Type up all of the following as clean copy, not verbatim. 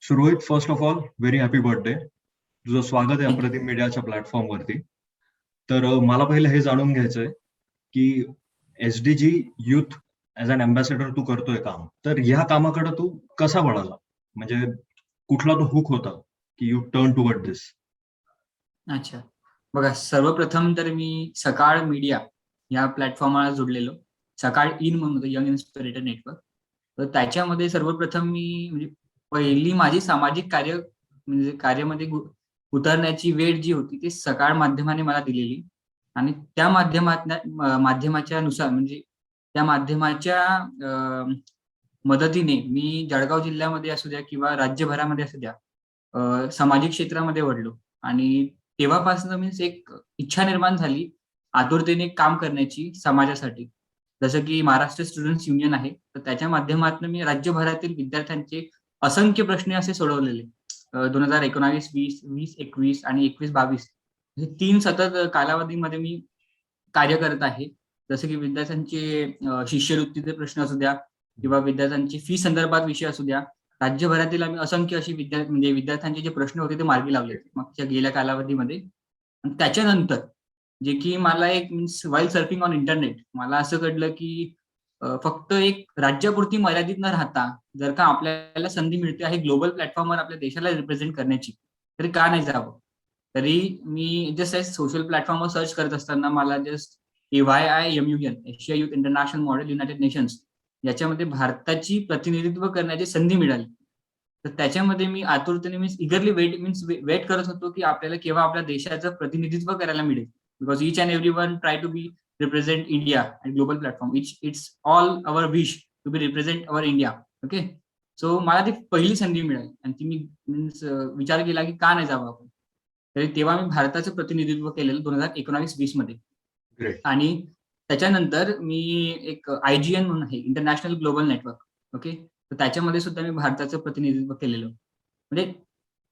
सुरळीत first of all very happy birthday. तुझं स्वागत आहे थँक्यू. अप्रतिम मीडियाच्या प्लॅटफॉर्मवरती. तर मला पहिलं हे जाणून घ्यायचंय की SDG youth as an ambassador तू करतोय काम, तर ह्या कामाकडे तू कसा वळाला? म्हणजे कुठला तो हुक होता की यू टर्न टुवर्ड दिस? अच्छा, बघा, सर्वप्रथम तर मी सकाळ मीडिया या प्लॅटफॉर्मला जोडलेलो. सकाळ इन म्हणून होतं, यंग इन्स्पिरेटर नेटवर्क. तर त्याच्यामध्ये सर्वप्रथम मी म्हणजे पहिली माझी सामाजिक म्हणजे कार्यामध्ये उतरण्याची वेळ जी होती ती सकाळ माध्यमाने मला दिलेली. आणि त्या माध्यमाच्या नुसार म्हणजे त्या माध्यमाच्या मदतीने मी जळगाव जिल्ह्यामध्ये असू द्या किंवा राज्यभरामध्ये असू द्या सामाजिक क्षेत्रामध्ये वळलो. आणि तेव्हापासून मीन्स एक इच्छा निर्माण झाली आतुरतेने काम करण्याची समाजासाठी. जसं की महाराष्ट्र स्टुडंट्स युनियन आहे, तर त्याच्या माध्यमातून मी राज्यभरातील विद्यार्थ्यांचे असंख्य प्रश्न असे सोडवलेले. 2019, 20, 2021 आणि 21-22 हे 3 सतत कालावधीमध्ये मी कार्य करत आहे. जसं की विद्यार्थ्यांचे शिष्यवृत्तीचे प्रश्न असू द्या किंवा विद्यार्थ्यांची फी संदर्भात विषय असू द्या. राज्यभरातील आम्ही असंख्य अशी म्हणजे विद्यार्थ्यांचे जे प्रश्न होते ते मार्गी लावले मागच्या गेल्या कालावधीमध्ये. आणि त्याच्यानंतर जे की मला एक means while surfing on internet मला असं कळलं की फक्त एक राज्यापुरती मर्यादित न राहता जर का आपल्याला संधी मिळते आहे ग्लोबल प्लॅटफॉर्मवर आपल्या देशाला रिप्रेझेंट करण्याची, तरी का नाही जावं. तरी मी जस्ट सोशल प्लॅटफॉर्मवर सर्च करत असताना मला just AYIMUN Asia youth international model United nations याच्यामध्ये भारताची प्रतिनिधित्व करण्याची संधी मिळाली. तर त्याच्यामध्ये मी आतुरतेने इगरली वेट करत होतो की आपल्याला केव्हा आपल्या देशाचं प्रतिनिधित्व करायला मिळेल. Because each and every one try to be represent India and global platform. It's all our wish to be represent our India. Okay, so मला ती पहिली संधी मिळाली आणि ती मी विचार केला की का नाही जावं आपण. तरी तेव्हा मी भारताचं प्रतिनिधित्व केलेलं 2019-20 मध्ये. ग्रेट. आणि त्याच्यानंतर मी एक IGN म्हणून आहे, इंटरनॅशनल ग्लोबल नेटवर्क. ओके, तर त्याच्यामध्ये सुद्धा मी भारताचं प्रतिनिधित्व केलेलं. म्हणजे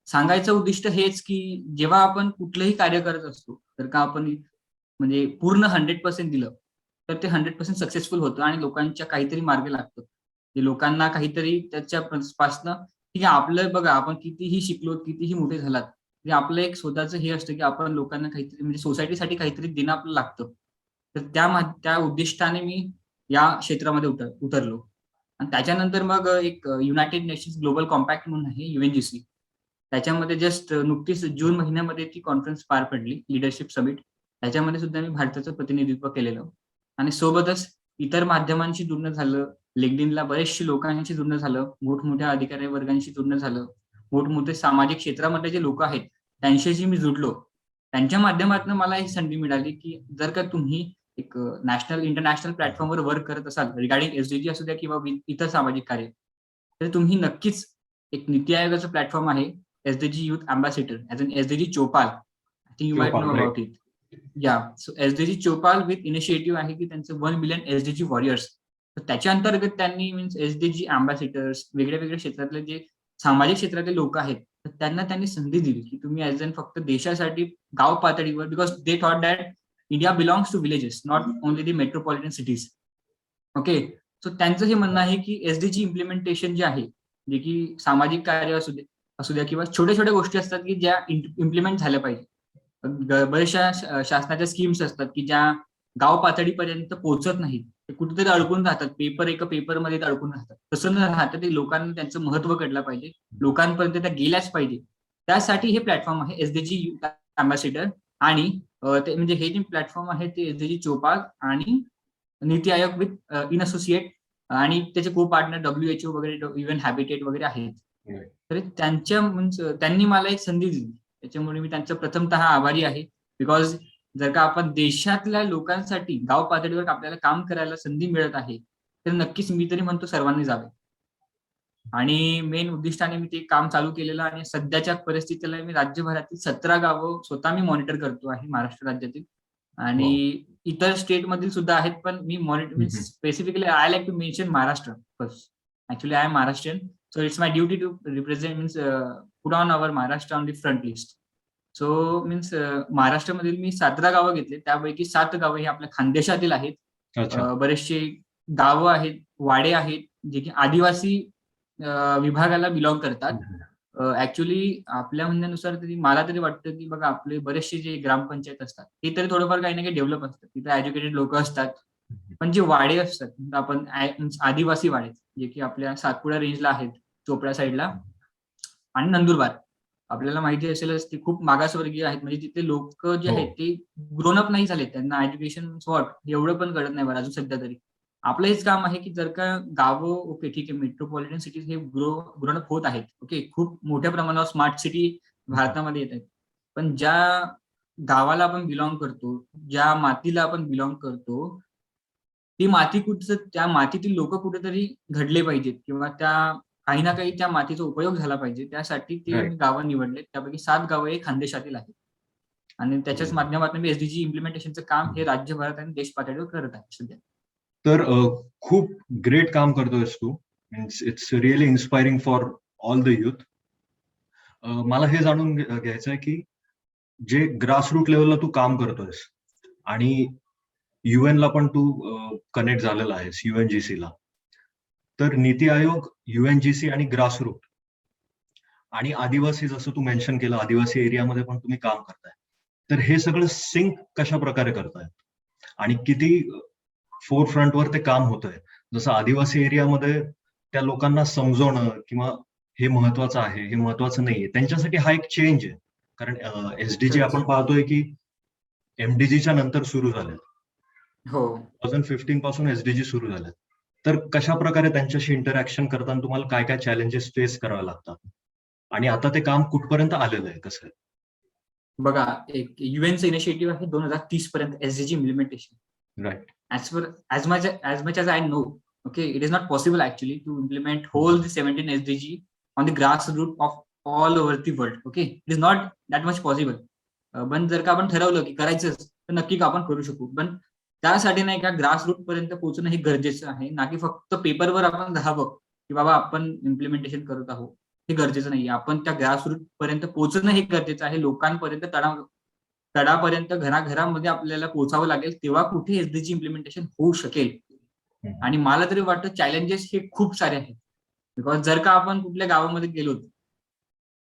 सांगायचं उद्दिष्ट हेच की जेव्हा आपण कुठलंही कार्य करत असतो तर का आपण म्हणजे पूर्ण 100% दिलं तर ते 100% सक्सेसफुल होतं आणि लोकांच्या काहीतरी मार्ग लागतं. ते लोकांना काहीतरी त्याच्यापासनं ठीक आहे. आपलं बघा, आपण कितीही शिकलो, कितीही मोठे झालात, तरी आपलं एक स्वतःचं हे असतं की आपण लोकांना काहीतरी म्हणजे सोसायटीसाठी काहीतरी देणं आपलं लागतं. तर त्या उद्दिष्टाने मी या क्षेत्रामध्ये उतरलो. आणि त्याच्यानंतर मग एक युनायटेड नेशन्स ग्लोबल कॉम्पॅक्ट म्हणून आहे, UNGC. त्याच्यामध्ये जस्ट नुकतीच जून महिन्यामध्ये ती कॉन्फरन्स पार पडली, लीडरशिप समिट. त्याच्यामध्ये सुद्धा मी भारताचं प्रतिनिधित्व केलेलं. आणि सोबतच इतर माध्यमांशी जुळणं झालं, लिंक्डइनला बरेचशे लोकांशी जुळणं झालं, मोठमोठ्या अधिकारी वर्गांशी जुळणं झालं, मोठमोठे सामाजिक क्षेत्रामध्ये जे लोक आहेत त्यांच्याशी मी जुडलो. त्यांच्या माध्यमातून मला ही संधी मिळाली की जर का तुम्ही एक इंटरनॅशनल प्लॅटफॉर्मवर वर्क करत असाल रिगार्डिंग SDG असू द्या किंवा इतर सामाजिक कार्य, तर तुम्ही नक्कीच एक नीती आयोगाचं प्लॅटफॉर्म आहे, SDG youth ambassador as an SDG Chaupal. I think you might know about it. Yeah, so SDG Chaupal with initiative आहे की त्यांचं 1 मिलियन SDG वॉरियर्स. तर त्याच्या अंतर्गत त्यांनी SDG अँबॅसेडर्स वेगळ्या वेगळ्या क्षेत्रातले जे सामाजिक क्षेत्रातले लोक आहेत तर त्यांनी संधी दिली की तुम्ही ॲज अन फक्त देशासाठी गाव पातळीवर, because they thought that India belongs to villages, not only the metropolitan cities. Okay, so त्यांचं हे म्हणणं आहे की SDG इम्प्लिमेंटेशन जे आहे, जे की सामाजिक कार्य असू द्या किंवा छोट्या छोट्या गोष्टी असतात की ज्या इम्प्लिमेंट झाल्या पाहिजे. बऱ्याचशा शासनाच्या स्कीम्स असतात की ज्या गाव पातळीपर्यंत पोहोचत नाहीत, ते कुठेतरी अडकून राहतात, एका पेपरमध्ये अडकून राहतात. तसं न राहता ते लोकांना त्यांचं महत्व कळलं पाहिजे, लोकांपर्यंत त्या गेल्याच पाहिजे. त्यासाठी हे प्लॅटफॉर्म आहे SDG युथ अँबॅसेडर. आणि ते म्हणजे हे जे प्लॅटफॉर्म आहे ते SDG चोपाल आणि NITI Aayog with in associate आणि त्याचे को पार्टनर WHO वगैरे, इव्हन हॅबिटेट वगैरे आहेत. तर त्यांनी मला एक संधी दिली, त्याच्यामुळे मी त्यांचं प्रथमतः आभारी आहे. बिकॉज जर का आपण देशातल्या लोकांसाठी गाव पातळीवर आपल्याला काम करायला संधी मिळत आहे तर नक्कीच मी तरी म्हणतो सर्वांनी जावे. आणि मेन उद्दिष्टाने मी ते काम चालू केलेलं आणि सध्याच्या परिस्थितीला मी राज्यभरातील 17 गावं स्वतः मी मॉनिटर करतो आहे महाराष्ट्र राज्यातील. आणि इतर स्टेट मधील सुद्धा आहेत, पण मी monitor specifically I like to mention Maharashtra first. Actually I am Maharashtrian, so it's my duty to represent put on our Maharashtra on the front list. So महाराष्ट्रामधील मी 17 गावं घेतले, त्यापैकी 7 गावं ही आपल्या खानदेशातील आहेत. बरेचसे गावं आहेत, वाडे आहेत जे की आदिवासी विभागाला बिलॉंग करतात. ऍक्च्युली आपल्या म्हणण्यानुसार तरी मला तरी वाटतं की बघा आपले बरेचसे जे ग्रामपंचायत असतात ते तरी थोडंफार काही ना काही डेव्हलप असतात, तिथे एज्युकेटेड लोक असतात. पण जे वाडे असतात म्हणजे आपण आदिवासी वाडे जे की आपल्या सातपुडा रेंजला आहेत, चोपड्या साईडला आणि नंदुरबार. आपल्याला माहिती असेलच ते खूप मागासवर्गीय आहेत, म्हणजे तिथले लोक जे हो. आहेत ते ग्रोन अप नाही झाले, त्यांना एज्युकेशन व्हॉट एवढं पण कळत नाही बरं अजून सध्या तरी. आपलं हेच काम आहे की जर का गावं ओके ठीक आहे, मेट्रोपॉलिटन सिटीज हे ग्रोन अप होत आहेत. ओके, खूप मोठ्या प्रमाणावर स्मार्ट सिटी भारतामध्ये येत आहेत. पण ज्या गावाला आपण बिलॉंग करतो, ज्या मातीला आपण बिलॉंग करतो, ती माती कुठं त्या मातीतील लोकं कुठेतरी घडले पाहिजेत किंवा त्या काही ना काही त्या मातीचा उपयोग झाला पाहिजे. त्यासाठी ते राइट. मी गावं निवडलेत. त्यापैकी 7 गावं हे खानदेशातील आहेत. आणि त्याच्याच माध्यमातून मी एसडीजी इम्प्लिमेंटेशनचं काम हे राज्यभरात आणि देश पातळीवर करत आहे सध्या. तर खूप ग्रेट काम करतोयस तू. Means it's really inspiring for all the youth. मला हे जाणून घ्यायचंय की जे ग्रासरूट लेव्हलला तू काम करतोयस आणि ला पण तू कनेक्ट झालेला आहेस, UNGCला. तर नीती आयोग, UNGC आणि ग्रासरूट आणि आदिवासी जसं तू मेन्शन केलं, आदिवासी एरियामध्ये पण तुम्ही काम करताय. तर हे सगळं सिंक कशाप्रकारे करताय? आणि किती फोर फ्रंटवर ते काम होतंय? जसं आदिवासी एरियामध्ये त्या लोकांना समजवणं किंवा हे महत्वाचं आहे, हे महत्वाचं नाहीये. त्यांच्यासाठी हा एक चेंज आहे. कारण एसडीजी खरंच. आपण पाहतोय की एमडीजीच्या नंतर सुरू झाल्या. हो. 2015 पासून एसडीजी सुरू झाल्यात. तर कशाप्रकारे त्यांच्याशी इंटरॅक्शन करताना तुम्हाला काय-काय चॅलेंजेस फेस करावे लागतात? आणि आता ते काम कुठपर्यंत आलेलं आहे? कसं आहे? बघा, एक युएनचं इनिशिएटिव्ह आहे 2030 पर्यंत SDG implementation. Right. As per as much as I know, okay, it is not possible actually to implement whole the 17 SDG on the grassroots of all over the world. Okay, it is not that much possible. पण जर का आपण ठरवलं की करायचंच तर नक्की आपण करू शकू. पण त्यासाठी नाही का ग्रासरूट पर्यंत पोहोचणं हे गरजेचं आहे, ना की फक्त पेपरवर आपण राहावं की बाबा आपण इम्प्लिमेंटेशन करत आहोत. हे गरजेचं नाहीये. आपण त्या ग्रासरूट पर्यंत पोहोचणं हे गरजेचं आहे. लोकांपर्यंत तळापर्यंत घराघरामध्ये आपल्याला पोहोचावं लागेल, तेव्हा कुठे एसडीजी इम्प्लिमेंटेशन होऊ शकेल. आणि मला तरी वाटतं चॅलेंजेस हे खूप सारे आहेत. बिकॉज जर का आपण कुठल्या गावामध्ये गेलो,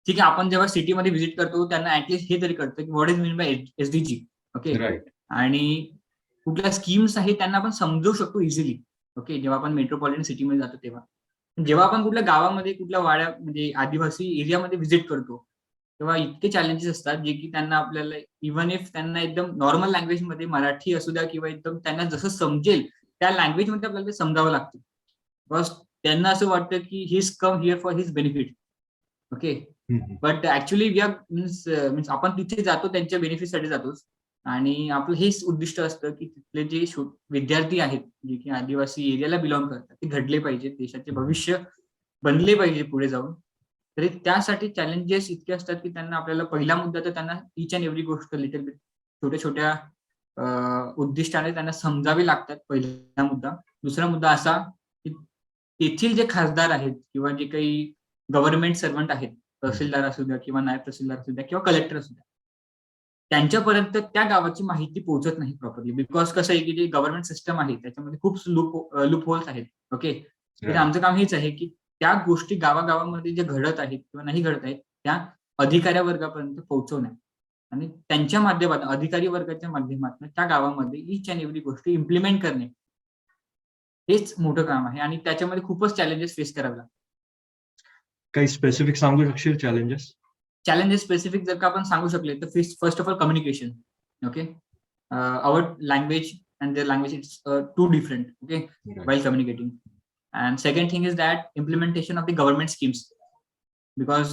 ठीक आहे, आपण जेव्हा सिटीमध्ये व्हिजिट करतो त्यांना ऍटलीस्ट हे तरी कळतं की what is mean by SDG. Okay. Right. आणि कुठल्या स्कीम्स आहेत त्यांना आपण समजू शकतो इझिली. ओके, जेव्हा आपण मेट्रोपॉलिटन सिटीमध्ये जातो तेव्हा. जेव्हा आपण कुठल्या गावामध्ये, कुठल्या वाड्या म्हणजे आदिवासी एरियामध्ये व्हिजिट करतो, तेव्हा इतके चॅलेंजेस असतात जे की त्यांना आपल्याला इव्हन इफ त्यांना एकदम नॉर्मल लँग्वेजमध्ये मराठी असू द्या किंवा एकदम त्यांना जसं समजेल त्या लँग्वेजमध्ये आपल्याला ते समजावं लागतं. बिकॉज त्यांना असं वाटतं की he is come here for his benefit. Okay. But actually we are means आपण तिथे जातो त्यांच्या बेनिफिटसाठी जातोच. आणि आपलं हेच उद्दिष्ट असतं की तिथले जे विद्यार्थी आहेत, जे की आदिवासी एरियाला बिलॉंग करतात, ते घडले पाहिजेत, देशाचे भविष्य बनले पाहिजे पुढे जाऊन. तरी त्यासाठी चॅलेंजेस इतके असतात की त्यांना आपल्याला पहिला मुद्दा तर त्यांना ईच अँड एव्हरी गोष्ट लिटल बिट छोट्या-छोट्या उद्दिष्टाने त्यांना समजावे लागतात, पहिला मुद्दा. दुसरा मुद्दा असा की तेथील जे खासदार आहेत किंवा जे काही गव्हर्नमेंट सर्व्हंट आहेत, तहसीलदार असू द्या किंवा नायब तहसीलदार असू द्या किंवा कलेक्टर असू द्या, त्यांच्यापर्यंत त्या गावाची माहिती पोहोचत नाही प्रॉपरली. बिकॉज कसं आहे की जे गव्हर्नमेंट सिस्टम आहे त्याच्यामध्ये खूप लूप होल्स आहेत. ओके. तर राइट. आमचं काम हेच आहे की त्या गोष्टी गावागावामध्ये जे घडत आहेत किंवा नाही घडत आहेत, त्या अधिकारी वर्गापर्यंत पोहोचवणे आणि त्यांच्या माध्यमातून अधिकारी वर्गाच्या माध्यमातून त्या गावामध्ये ईच अँड एव्हरी गोष्ट इम्प्लिमेंट करणे, हेच मोठं काम आहे आणि त्याच्यामध्ये खूपच चॅलेंजेस फेस करावे लागतात. काही स्पेसिफिक सांगू शकशील चॅलेंजेस? चॅलेंजेस स्पेसिफिक जर का आपण सांगू शकले तर first of all communication. Okay. Our language and their language it's too different. Okay. While communicating. And second thing is that implementation of the government schemes, because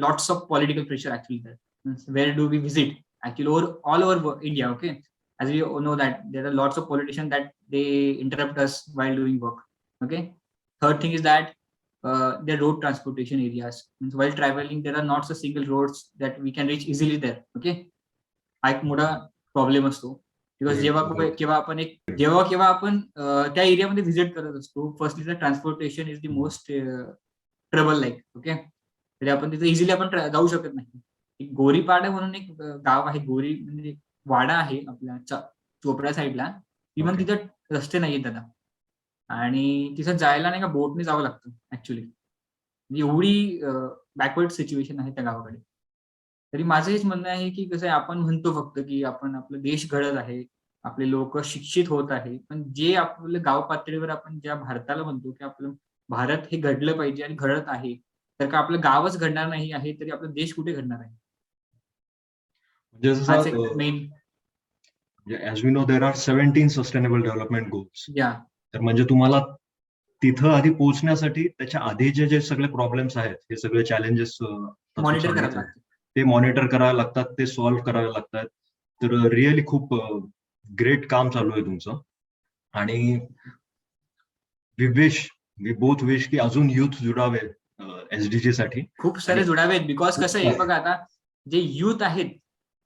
lots of political pressure actually there. Means where do we visit? Actually, all over India, okay. As we all know that there are lots of politicians that they interrupt us while doing work. Okay. Third thing is that the road transportation areas. Means while traveling, there are not so single roads that we can reach easily there. Okay. हा एक मोठा problem असतो. Because जेव्हा केव्हा आपण त्या एरियामध्ये visit करत असतो, firstly the transportation is the most trouble like. Okay. तरी आपण तिथे इझिली आपण जाऊ शकत नाही. एक गोरीपाडा म्हणून एक गाव आहे, गोरी म्हणजे वाडा आहे आपल्या चोपड्या साईडला. इव्हन तिथं रस्ते नाहीयेत दादा. आणि तिथं जायला नाही का बोटने जावं लागतं ऍक्च्युली. एवढी बॅकवर्ड सिच्युएशन आहे त्या गावाकडे. तरी माझं हेच म्हणणं आहे की कसं आहे, आपण म्हणतो फक्त की आपण आपला देश घडत आहे, आपले लोक शिक्षित होत आहे, पण जे आपलं गाव पातळीवर आपण ज्या भारताला म्हणतो की आपलं भारत हे घडलं पाहिजे आणि घडत आहे, तर का आपलं गावच घडणार नाही आहे, तरी आपला देश कुठे घडणार आहे? म्हणजे जसं हाच एक main. As we know there are 17 sustainable development goals. या तर म्हणजे तुम्हाला तिथं आधी पोहोचण्यासाठी त्याच्या आधीचे जे सगळे प्रॉब्लेम्स आहेत, हे सगळे चॅलेंजेस मॉनिटर करावं लागतं. ते मॉनिटर करावे लागतात, ते सॉल्व्ह करावे लागतात. तर रिअली खूप ग्रेट काम चालू आहे तुमचं. आणि वी बोथ विश की अजून युथ जुडावे एसडीजी साठी. खूप सारे जुडावेत, बिकॉज कसं आहे बघा, आता जे युथ आहेत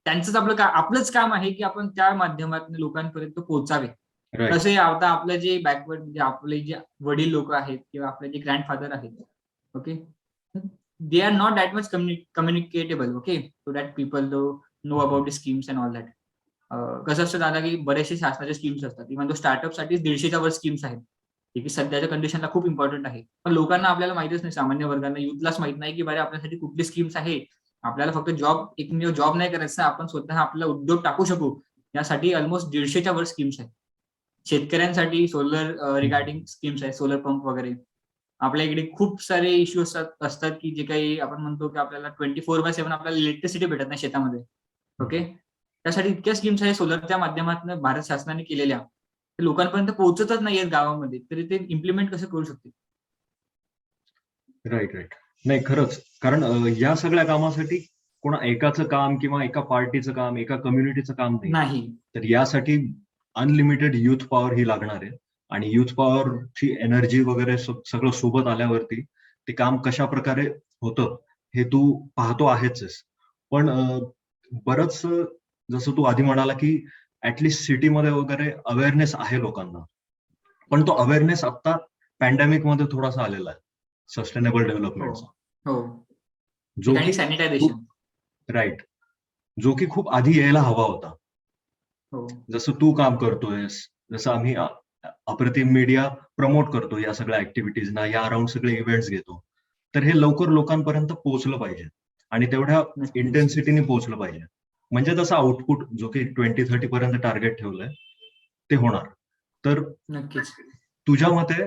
त्यांचंच आपलंच काम आहे की आपण त्या माध्यमातून लोकांपर्यंत पोहोचावे. राईट. कसं आहे, आता आपलं जे बॅकवर्ड म्हणजे आपले जे वडील लोक आहेत किंवा आपले जे ग्रँडफादर आहेत, okay, they are not that much communicable, okay, to that people know about the schemes and all that. कसं असतं दादा की बरेचसे शासनाचे स्कीम्स असतात, इव्हन तो स्टार्टअप साठी 150च्या वर स्कीम्स आहेत, जे की सध्याच्या कंडिशनला खूप इम्पॉर्टंट आहे. पण लोकांना, आपल्याला माहितच नाही, सामान्य वर्गांना, युथलाच माहित नाही की बरे आपल्यासाठी कुठली स्कीम्स आहे. आपल्याला फक्त एकमेव जॉब नाही करायचा, आपण स्वतः आपला उद्योग टाकू शकू, यासाठी ऑलमोस्ट 150च्या वर स्कीम्स आहेत. शेतकऱ्यांसाठी सोलर रिगार्डिंग स्कीम्स आहेत, सोलर पंप वगैरे. आपल्या इकडे खूप सारे इश्यू असतात की जे काही आपण म्हणतो की आपल्याला 24/7 आपल्याला इलेक्ट्रिसिटी भेटत नाही शेतामध्ये, ओके. त्यासाठी इतक्या स्कीम्स आहेत सोलरच्या माध्यमातून भारत शासनाने केलेल्या, ते लोकांपर्यंत पोहोचतच नाहीयेत गावामध्ये, तरी ते इम्प्लिमेंट कसं करू शकते? राईट. नाही, खरंच. कारण या सगळ्या कामासाठी कोणा एकाचं काम किंवा एका पार्टीचं काम, एका कम्युनिटीचं काम नाही. तर यासाठी अनलिमिटेड युथ पॉवर ही लागणार आहे. आणि युथ पॉवरची एनर्जी वगैरे सगळं सोबत आल्यावरती ते काम कशा प्रकारे होतं हे तू पाहतो आहेच. पण बरंच जसं तू आधी म्हणाला की ऍटलिस्ट सिटीमध्ये वगैरे अवेअरनेस आहे लोकांना, पण तो अवेअरनेस आता पॅन्डेमिक मध्ये थोडासा आलेला आहे सस्टेनेबल डेव्हलपमेंटचा, हो, जो की सॅनिटायझेशन. राईट, जो की खूप आधी यायला हवा होता. हो, जसं तू काम करतोयस, जसं आम्ही अप्रतिम मीडिया प्रमोट करतो या सगळ्या ऍक्टिव्हिटीजना, या अराउंड सगळे इव्हेंट्स घेतो, तर हे लवकर लोकांपर्यंत पोहोचलं पाहिजे आणि तेवढ्या नक्कीच. इंटेन्सिटीने पोहोचलं पाहिजे. म्हणजे तसं आउटपुट जो की 2030 पर्यंत टार्गेट ठेवलंय ते होणार. तर नक्कीच. तुझ्या मते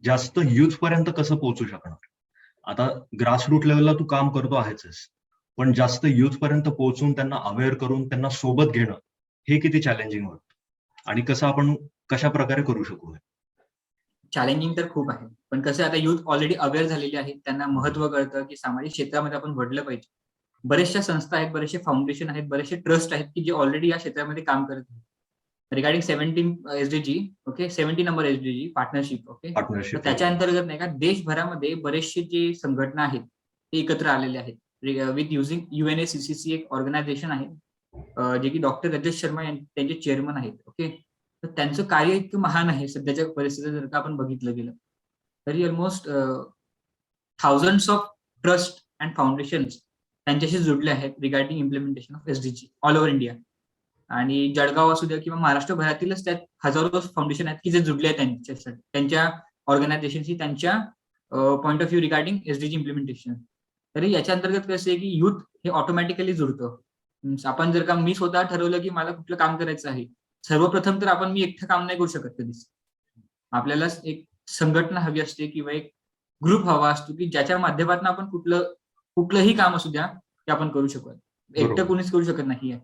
जास्त युथ पर्यंत कसं पोहोचू शकणार? आता ग्रासरूट लेवलला तू काम करतो आहेच, पण जास्त युथ पर्यंत पोहोचून त्यांना अवेअर करून त्यांना सोबत घेणं हे किती चॅलेंजिंग होतं आणि कसं आपण कशा प्रकारे करू शकू? चॅलेंजिंग तर खूप आहे, पण कसं आता युथ ऑलरेडी अवेअर झालेले आहेत, त्यांना महत्व कळतं की सामाजिक क्षेत्रामध्ये आपण घडलं पाहिजे. बऱ्याचशा संस्था आहेत, बरेचसे फाउंडेशन आहेत, बरेचसे ट्रस्ट आहेत की जे ऑलरेडी या क्षेत्रामध्ये काम करत आहेत. Regarding 17 SDG, okay, 70 number SDG partnership, okay. तर त्याच्या अंतर्गत नाही का, देशभरामध्ये बरेचसे जे संघटना आहेत ते एकत्र आलेले आहेत, विथ युझिंग UNACCC एक ऑर्गनायझेशन आहे, जे की डॉक्टर रजत शर्मा त्यांचे चेअरमन आहेत, ओके. तर त्यांचं कार्य इतकं महान आहे सध्याच्या परिस्थितीत, जर का आपण बघितलं गेलं तरी almost thousands of trust and foundations त्यांच्याशी जुडले आहेत regarding implementation of SDG all over India. आणि जळगाव असू द्या किंवा महाराष्ट्रभरातीलच त्यात हजारो फाउंडेशन आहेत की जे जुडले आहेत त्यांच्यासाठी, त्यांच्या ऑर्गनायझेशनशी, त्यांच्या point of view regarding SDG implementation. तरी याच्या अंतर्गत कसं आहे की युथ हे ऑटोमॅटिकली जुडतं. आपण जर का, मी स्वतः ठरवलं की मला कुठलं काम करायचं आहे, सर्वप्रथम तर आपण मी एकटं काम नाही करू शकत कधीच. आपल्याला एक संघटना हवी असते किंवा एक ग्रुप हवा असतो की ज्याच्या माध्यमातून आपण कुठलंही काम असू द्या ते आपण करू शकतो. एकटं कोणीच करू शकत नाही.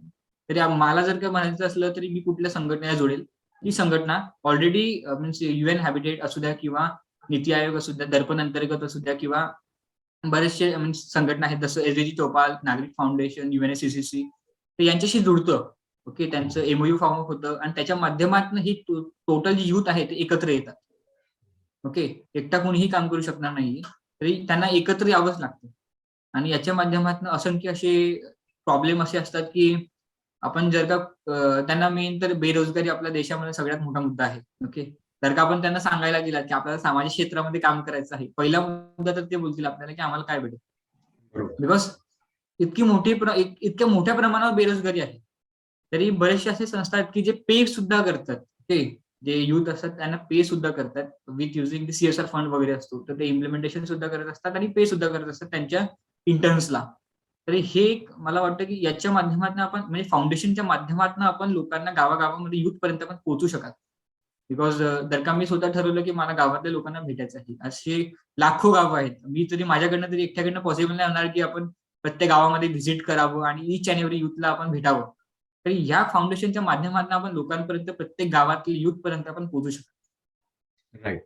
तरी मला जर का म्हणायचं असलं तरी मी कुठल्या संघटनेला जोडेल, ती संघटना ऑलरेडी मीन्स UN हॅबिटेट असू द्या किंवा नीती आयोग असू द्या, दर्पण अंतर्गत असू द्या किंवा बरेचसे मीन्स संघटना आहेत, जसं एसडीजी चौपाल, नागरिक फाउंडेशन, UNACCC, तर यांच्याशी जुडतं, ओके. त्यांचं MOU फॉर्म होतं आणि त्याच्या माध्यमातून ही टोटल जी युथ आहे ते एकत्र येतात, ओके. एकटा कोणीही काम करू शकणार नाही, तरी त्यांना एकत्र यावंच लागतं. आणि याच्या माध्यमातून असंख्य असे प्रॉब्लेम असे असतात की आपण जर का त्यांना, मेन तर बेरोजगारी आपल्या देशामध्ये सगळ्यात मोठा मुद्दा आहे, ओके. जर का आपण त्यांना सांगायला गेला की आपल्याला सामाजिक क्षेत्रामध्ये काम करायचं आहे, पहिला मुद्दा तर ते बोलतील आपल्याला की आम्हाला काय भेटेल, बिकॉज इतक्या मोठ्या प्रमाणावर बेरोजगारी आहे. तरी बरेचसे असे संस्था आहेत की जे पे सुद्धा करतात, ओके, जे युथ असतात त्यांना पे सुद्धा करतात with using the CSR fund वगैरे असतो, तर ते इम्प्लिमेंटेशन सुद्धा करत असतात आणि पे सुद्धा करत असतात त्यांच्या इंटर्न्सला. तर हे एक मला वाटतं की याच्या माध्यमातून आपण म्हणजे फाउंडेशनच्या माध्यमातून आपण लोकांना गावागावामध्ये युथ पर्यंत आपण पोहोचू शकाल. बिकॉज जर का मी स्वतः ठरवलं की मला गावातल्या लोकांना भेटायचं आहे, असे लाखो गावं आहेत. मी तरी माझ्याकडनं तरी एकट्याकडनं पॉसिबल नाही होणार की आपण प्रत्येक गावामध्ये व्हिजिट करावं आणि ईच अँड एव्हरी युथला आपण भेटावं. तर या फाउंडेशनच्या माध्यमातून आपण लोकांपर्यंत प्रत्येक गावातील युथ पर्यंत आपण पोहोचू शकतो. राईट.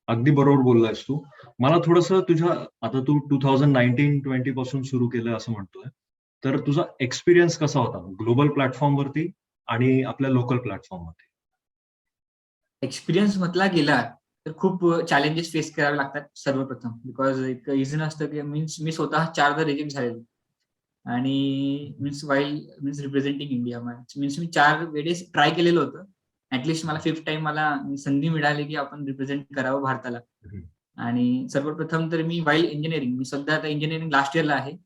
अगदी बरोबर बोललायस तू. मला थोडंसं तुझ्या आता तू 2019-20 पासून सुरू केलं असं म्हणतोय. तर तुझा एक्सपिरियन्स कसा होता ग्लोबल प्लॅटफॉर्मवरती आणि आपल्या लोकल प्लॅटफॉर्मवरती? एक्सपिरियन्स म्हटला गेला तर खूप चॅलेंजेस फेस करावे लागतात सर्वप्रथम. बिकॉज एक रिझन असतं की मीन्स मी स्वतः 4दा रिजेक्ट झालेलो आणि मीन्स रिप्रेझेंटिंग इंडिया मीन्स मी 4 वेळेस ट्राय केलेलं होतं. ऍटलिस्ट मला 5th टाइम मला संधी मिळाली की आपण रिप्रेझेंट करावं भारताला. आणि सर्वप्रथम तर मी वाईल इंजिनिअरिंग, मी सध्या आता इंजिनिअरिंग लास्ट इयरला आहे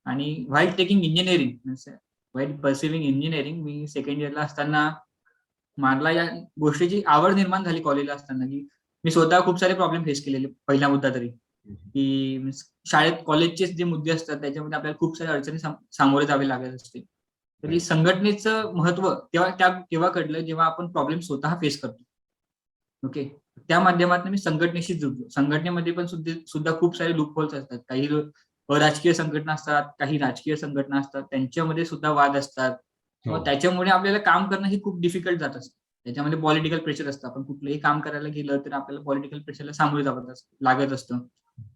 आणि while taking engineering means while pursuing engineering मी सेकंड इयरला असताना मला या गोष्टीची आवड निर्माण झाली कॉलेजला असताना, की मी स्वतः खूप सारे प्रॉब्लेम फेस केलेले. पहिला मुद्दा तरी, की मीन्स शाळेत कॉलेजचे जे मुद्दे असतात त्याच्यामध्ये आपल्याला खूप साऱ्या अडचणी सामोरे जावे लागत असते. तर ही संघटनेचं महत्व तेव्हा कळलं जेव्हा आपण प्रॉब्लेम स्वतः फेस करतो. ओके. त्या माध्यमातून मी संघटनेशी जुडलो. संघटनेमध्ये पण सुद्धा खूप सारे लूप होल्स असतात. काही अराजकीय संघटना असतात, काही राजकीय संघटना असतात. त्यांच्यामध्ये सुद्धा वाद असतात. मग त्याच्यामुळे आपल्याला काम करणं हे खूप डिफिकल्ट जात असतं. त्याच्यामध्ये पॉलिटिकल प्रेशर असतं. आपण कुठलंही काम करायला गेलं तर आपल्याला पॉलिटिकल प्रेशरला सामोरे जावं लागत असतं.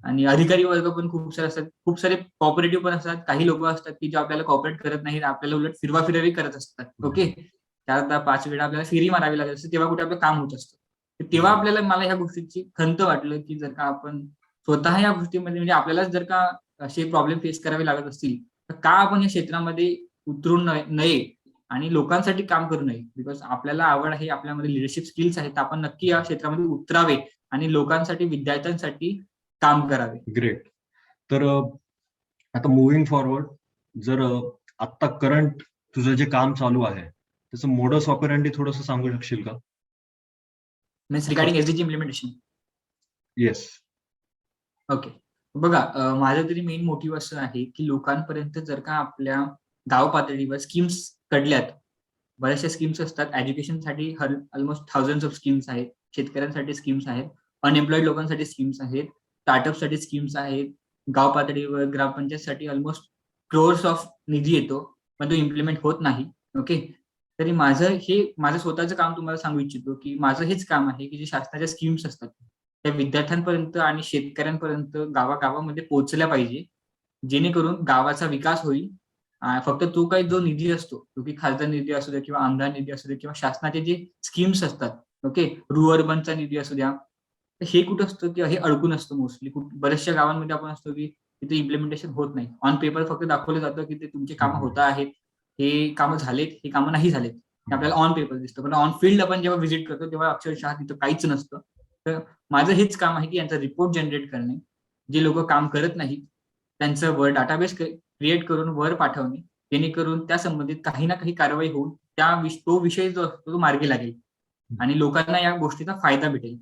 आणि अधिकारी वर्ग पण खूप सारे असतात. खूप सारे कॉपरेटिव्ह पण असतात. काही लोकं असतात, की जे आपल्याला कॉपरेट करत नाहीत. आपल्याला उलट फिरवाफिरवी करत असतात. ओके. 4दा 5 वेळा आपल्याला फेरी मारावी लागत असते. तेव्हा कुठे आपलं काम होत असतं. तर तेव्हा आपल्याला मला ह्या गोष्टीची खंत वाटलं, की जर का आपण स्वतः या गोष्टीमध्ये म्हणजे आपल्यालाच जर का असे प्रॉब्लेम फेस करावे लागत असतील, तर का आपण या क्षेत्रामध्ये उतरून नये आणि लोकांसाठी काम करू नये. बिकॉज आपल्याला आवड आहे, आपल्यामध्ये लिडरशिप स्किल्स आहेत. आपण नक्की या क्षेत्रामध्ये उतरावे आणि लोकांसाठी, विद्यार्थ्यांसाठी काम करावे. ग्रेट. तर आता मूव्हिंग फॉरवर्ड जर आत्ता करंट तुझं जे काम चालू आहे, त्याचं मोडस ऑपरंडी थोडंसं सांगू शकशील का? Means regarding SDG implementation. Yes. Okay. बघा माझं तरी मेन मोटिव्ह असं आहे, की लोकांपर्यंत जर का आपल्या गाव पातळीवर स्कीम्स कढल्यात. बऱ्याचशा स्कीम्स असतात. एज्युकेशनसाठी ऑलमोस्ट थाउजंड्स ऑफ स्कीम्स आहेत. शेतकऱ्यांसाठी स्कीम्स आहेत. अनएम्प्लॉईड लोकांसाठी स्कीम्स आहेत. स्टार्टअपसाठी स्कीम्स आहेत. गाव पातळीवर ग्रामपंचायतसाठी ऑलमोस्ट क्रोर्स ऑफ निधी येतो, पण तो इम्प्लिमेंट होत नाही. ओके. तरी माझं स्वतःचं काम तुम्हाला सांगू इच्छितो, की माझं हेच काम आहे, की जे शासनाच्या स्कीम्स असतात, त्या विद्यार्थ्यांपर्यंत आणि शेतकऱ्यांपर्यंत गावागावामध्ये पोहोचल्या पाहिजे. जेणेकरून गावाचा विकास होईल. फक्त तो काही जो निधी असतो, तो की खासदार निधी असू द्या किंवा आमदार निधी असू द्या किंवा शासनाचे जे स्कीम्स असतात, ओके, रुअर्बनचा निधी असू द्या. तर हे कुठं असतं, की हे अडकून असतं मोस्टली. बऱ्याचशा गावांमध्ये आपण असतो, की तिथे इम्प्लिमेंटेशन होत नाही. ऑन पेपर फक्त दाखवलं जातं, की ते तुमची कामं होत आहेत. हे कामं झालेत, हे कामं नाही झालेत. हे आपल्याला ऑन पेपर दिसतं. पण ऑन फील्ड आपण जेव्हा व्हिजिट करतो, तेव्हा अक्षरशः तिथं काहीच नसतं. तर माझं हेच काम आहे, की यांचा रिपोर्ट जनरेट करणे. जे लोकं काम करत नाहीत, त्यांचं डाटाबेस क्रिएट करून वर पाठवणे. जेणेकरून त्या संबंधित काही ना काही कारवाई होऊन तो विषय जो असतो तो मार्गी लागेल आणि लोकांना या गोष्टीचा फायदा भेटेल.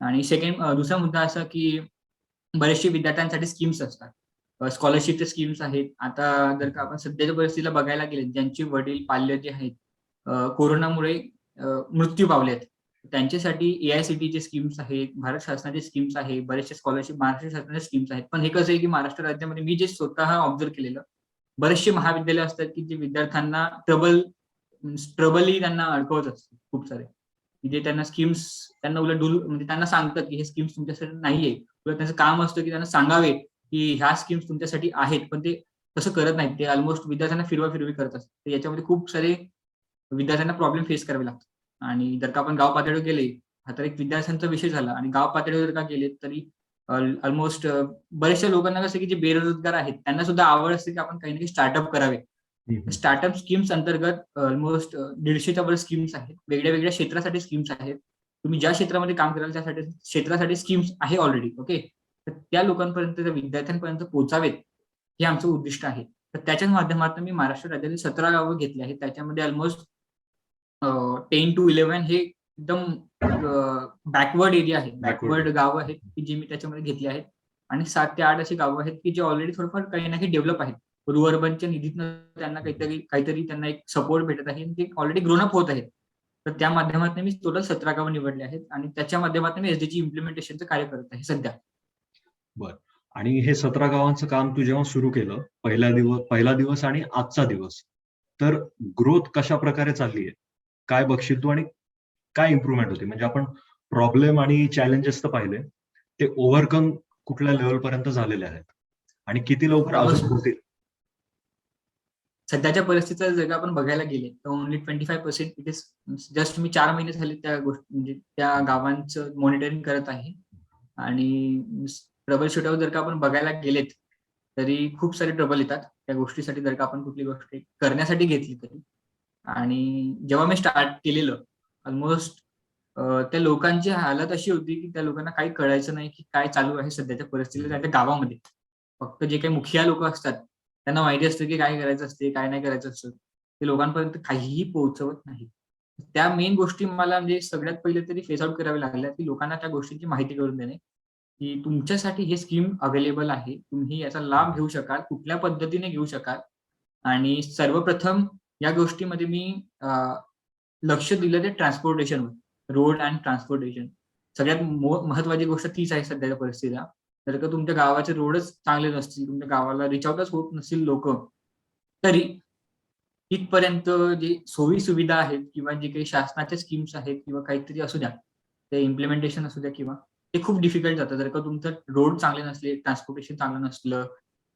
आणि दुसरा मुद्दा असा की बरेचसे विद्यार्थ्यांसाठी स्कीम्स असतात. स्कॉलरशिपच्या स्कीम्स आहेत. आता जर का आपण सध्याच्या परिस्थितीला बघायला गेले, ज्यांचे वडील पाल्य जे आहेत, कोरोनामुळे मृत्यू पावलेत. त्यांच्यासाठी AICTचे स्कीम्स आहेत, भारत शासनाचे स्कीम्स आहेत, बरेचसे स्कॉलरशिप महाराष्ट्र शासनाच्या स्कीम्स आहेत. पण हे कसं आहे की महाराष्ट्र राज्यामध्ये मी जे स्वतः ऑब्झर्व्ह केलेलं, बरेचसे महाविद्यालय असतात की जे विद्यार्थ्यांना ट्रबलही त्यांना अडकवत असतात खूप सारे. की जे त्यांना स्कीम्स त्यांना उलट म्हणजे त्यांना सांगतात की हे स्कीम्स तुमच्यासाठी नाहीये. किंवा त्यांचं काम असतं की त्यांना सांगावे की ह्या स्कीम्स तुमच्यासाठी आहेत. पण ते तसं करत नाहीत. ते ऑलमोस्ट विद्यार्थ्यांना फिरवा-फिरवी करत असतात. तर याच्यामध्ये खूप सारे विद्यार्थ्यांना प्रॉब्लेम फेस करावे लागतात. आणि जर का आपण गाव पातळीवर गेले, हा तर एक विद्यार्थ्यांचा विषय झाला आणि गाव पातळीवर जर का गेले तरी ऑलमोस्ट बऱ्याचशा लोकांना कसं की जे बेरोजगार आहेत, त्यांना सुद्धा आवड असते की आपण काही ना काही स्टार्टअप करावे. स्टार्टअप स्कीम्स अंतर्गत ऑलमोस्ट 150च्या वर स्कीम्स आहेत. वेगळ्या-वेगळ्या क्षेत्रासाठी स्कीम्स आहेत. तुम्ही ज्या क्षेत्रामध्ये काम कराल त्यासाठी क्षेत्रासाठी स्कीम्स आहे ऑलरेडी. ओके. तर त्या लोकांपर्यंत, त्या विद्यार्थ्यांपर्यंत पोहोचावेत, हे आमचं उद्दिष्ट आहे. तर त्याच्याच माध्यमातून मी महाराष्ट्र राज्यातील 17 गावं घेतली आहेत. त्याच्यामध्ये ऑलमोस्ट 10 to 11 हे एकदम बॅकवर्ड एरिया आहे, बॅकवर्ड गावं आहेत की जी मी त्याच्यामध्ये घेतली आहेत, आणि 7 ते 8 अशी गावं आहेत की जे ऑलरेडी थोडंफार काही ना काही डेव्हलप आहेत. रुअर्बनच्या निधीतनं त्यांना काहीतरी त्यांना एक सपोर्ट भेटत आहे, ते ऑलरेडी ग्रोन अप होत आहेत. तर त्या माध्यमातून मी टोटल 17 गावं निवडली आहेत आणि त्याच्या माध्यमातून मी एसडीजी इम्प्लिमेंटेशनचं कार्य करत आहे सध्या. बरं. आणि हे 17 गावांचं काम तू जेव्हा सुरू केलं, पहिला दिवस आणि आजचा दिवस, तर ग्रोथ कशा प्रकारे चालली आहे? काय बघशील तू आणि काय इम्प्रुव्हमेंट होते? म्हणजे आपण प्रॉब्लेम आणि चॅलेंजेस तर पाहिले, ते ओव्हरकम कुठल्या लेव्हलपर्यंत झालेले आहेत? आणि किती लवकर अजून होतील? सध्याच्या परिस्थितीत जर का आपण बघायला गेले तर ओन्ली 25% इट इज जस्ट मी 4 महिने झाले त्या गोष्टी म्हणजे त्या गावांचं मॉनिटरिंग करत आहे. आणि ट्रबल शूटआउट जर का आपण बघायला गेलेत तरी खूप सारे ट्रबल येतात त्या गोष्टीसाठी, जर का आपण कुठली गोष्ट करण्यासाठी घेतली तरी. आणि जेव्हा मी स्टार्ट केलेलं ऑलमोस्ट त्या लोकांची हालत अशी होती की त्या लोकांना काही कळायचं नाही की काय चालू आहे सध्याच्या परिस्थितीत त्या गावामध्ये. फक्त जे काही मुखिया लोक असतात त्यांना माहिती असतं की काय करायचं असते, काय नाही करायचं असतं. ते लोकांपर्यंत काहीही पोहोचवत नाही. त्या मेन गोष्टी मला म्हणजे सगळ्यात पहिले तरी फेस आउट कराव्या लागल्या, की लोकांना त्या गोष्टींची माहिती करून देणे, की तुमच्यासाठी हे स्कीम अवेलेबल आहे. तुम्ही याचा लाभ घेऊ शकाल, कुठल्या पद्धतीने घेऊ शकाल. आणि सर्वप्रथम या गोष्टीमध्ये मी लक्ष दिलं ते ट्रान्सपोर्टेशनवर, रोड अँड ट्रान्सपोर्टेशन. सगळ्यात महत्वाची गोष्ट तीच आहे सध्याच्या परिस्थितीला. जर का तुमच्या गावाचे रोडच चांगले नसतील, तुमच्या गावाला रिच आउटच होत नसतील लोकं, तरी इथपर्यंत जे सोयी-सुविधा आहेत किंवा जे काही शासनाच्या स्कीम्स आहेत किंवा काहीतरी असू द्या, ते इम्प्लिमेंटेशन असू द्या किंवा ते खूप डिफिकल्ट जातं. जर का तुमचं रोड चांगले नसले, ट्रान्सपोर्टेशन चांगलं नसलं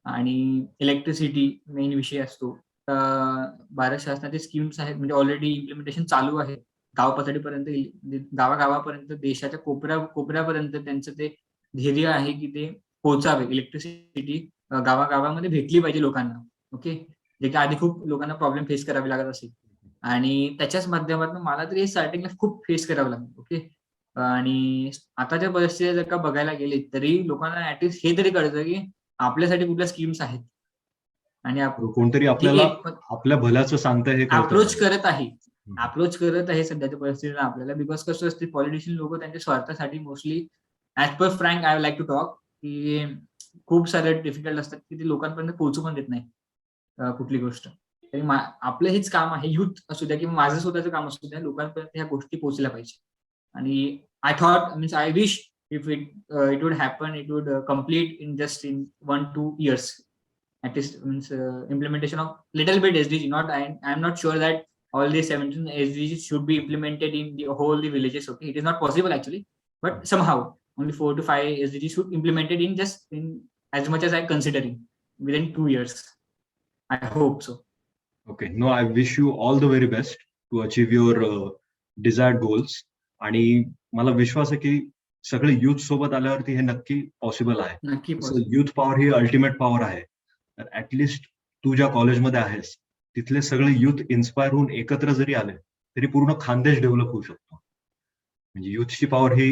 आणि इलेक्ट्रिसिटी मेन विषय असतो. भारत शासनाचे स्कीम्स आहेत म्हणजे ऑलरेडी इम्प्लिमेंटेशन चालू आहे. गाव पातळीपर्यंत म्हणजे गावागावापर्यंत देशाच्या कोपऱ्यापर्यंत त्यांचं ते ध्येय आहे की ते पोहोचावे. इलेक्ट्रिसिटी गावागावामध्ये भेटली पाहिजे लोकांना. ओके. जे की आधी खूप लोकांना प्रॉब्लेम फेस करावे लागत असेल. आणि त्याच्याच माध्यमातून मला तरी स्टार्टिंगला खूप फेस करावं लागलं. ओके. आणि आताच्या परिस्थितीत जर का बघायला गेले तरी लोकांना ऍटलीस्ट हे तरी कळतं की आपल्यासाठी कुठल्या स्कीम्स आहेत. आणि कोणतरी आपल्याला आपल्या भल्याचं सांगतंय हे कळतं. अप्रोच करत आहे. अप्रोच करत आहे सध्याच्या परिस्थितीला आपल्याला. बिकॉज कसं असते पॉलिटिशियन लोक त्यांच्या स्वार्थासाठी mostly as per frank I like to talk की खूप सारे डिफिकल्ट असतात की ते लोकांपर्यंत पोहोचू पण देत नाही कुठली गोष्ट. तरी आपलं हेच काम आहे, युथ असू द्या किंवा माझं स्वतःचं काम असू द्या, लोकांपर्यंत ह्या गोष्टी पोहोचल्या पाहिजे. आणि I thought means I wish if it would happen, it would complete in just in 1-2 years. At least means implementation of little bit SDG. Not I am not sure that all the 17 SDGs should be implemented in the whole the villages. Okay, it is not possible actually, but somehow only 4 to 5 SDGs should implemented in just in as much as I'm considering within 2 years. I hope so. Okay, no, I wish you all the very best to achieve your desired goals. आणि मला विश्वास आहे की सगळे youth सोबत आल्यावरती हे नक्की possible आहे. नक्की युथ पॉवर ही अल्टिमेट पॉवर आहे. तर ऍटलिस्ट तू ज्या कॉलेजमध्ये आहेस तिथले सगळे युथ इन्स्पायर होऊन एकत्र जरी आले तरी पूर्ण खानदेश डेव्हलप होऊ शकतो. म्हणजे युथची पॉवर ही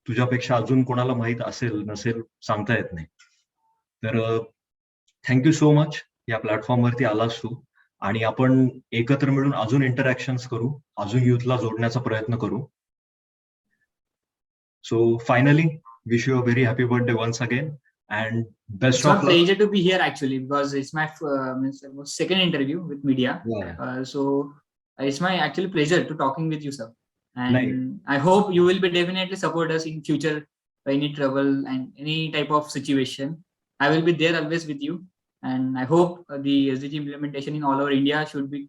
तुझ्यापेक्षा अजून कोणाला माहित असेल नसेल सांगता येत नाही. तर थँक्यू सो मच या प्लॅटफॉर्मवरती आलास तू. आणि आपण एकत्र मिळून अजून इंटरॅक्शन्स करू, अजून युथला जोडण्याचा प्रयत्न करू. So finally, wish you a very happy birthday once again and best it's of luck. It's a pleasure to be here actually because it's my second interview with media. Yeah. So it's my actually pleasure to talking with you, sir. And I hope you will be definitely support us in future, any trouble and any type of situation. I will be there always with you. And I hope the SDG implementation in all over India should be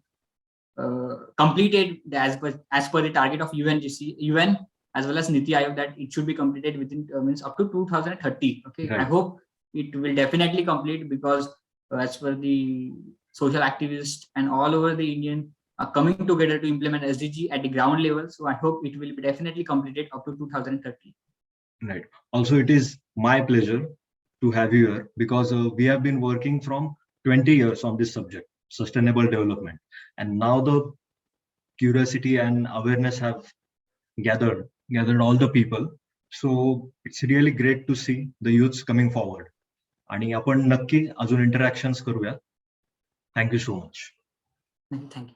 completed as per the target of UN as well as Niti Aayog, that it should be completed within means up to 2030. Okay, right. I hope it will definitely complete because as per the social activists and all over the Indian are coming together to implement SDG at the ground level. So I hope it will be definitely completed up to 2030. Right. Also, it is my pleasure to have you here because we have been working from 20 years on this subject, sustainable development, and now the curiosity and awareness have gathered all the people. So it's really great to see the youths coming forward. आणि आपण नक्की अजून interactions करूया. Thank you so much. Thank you.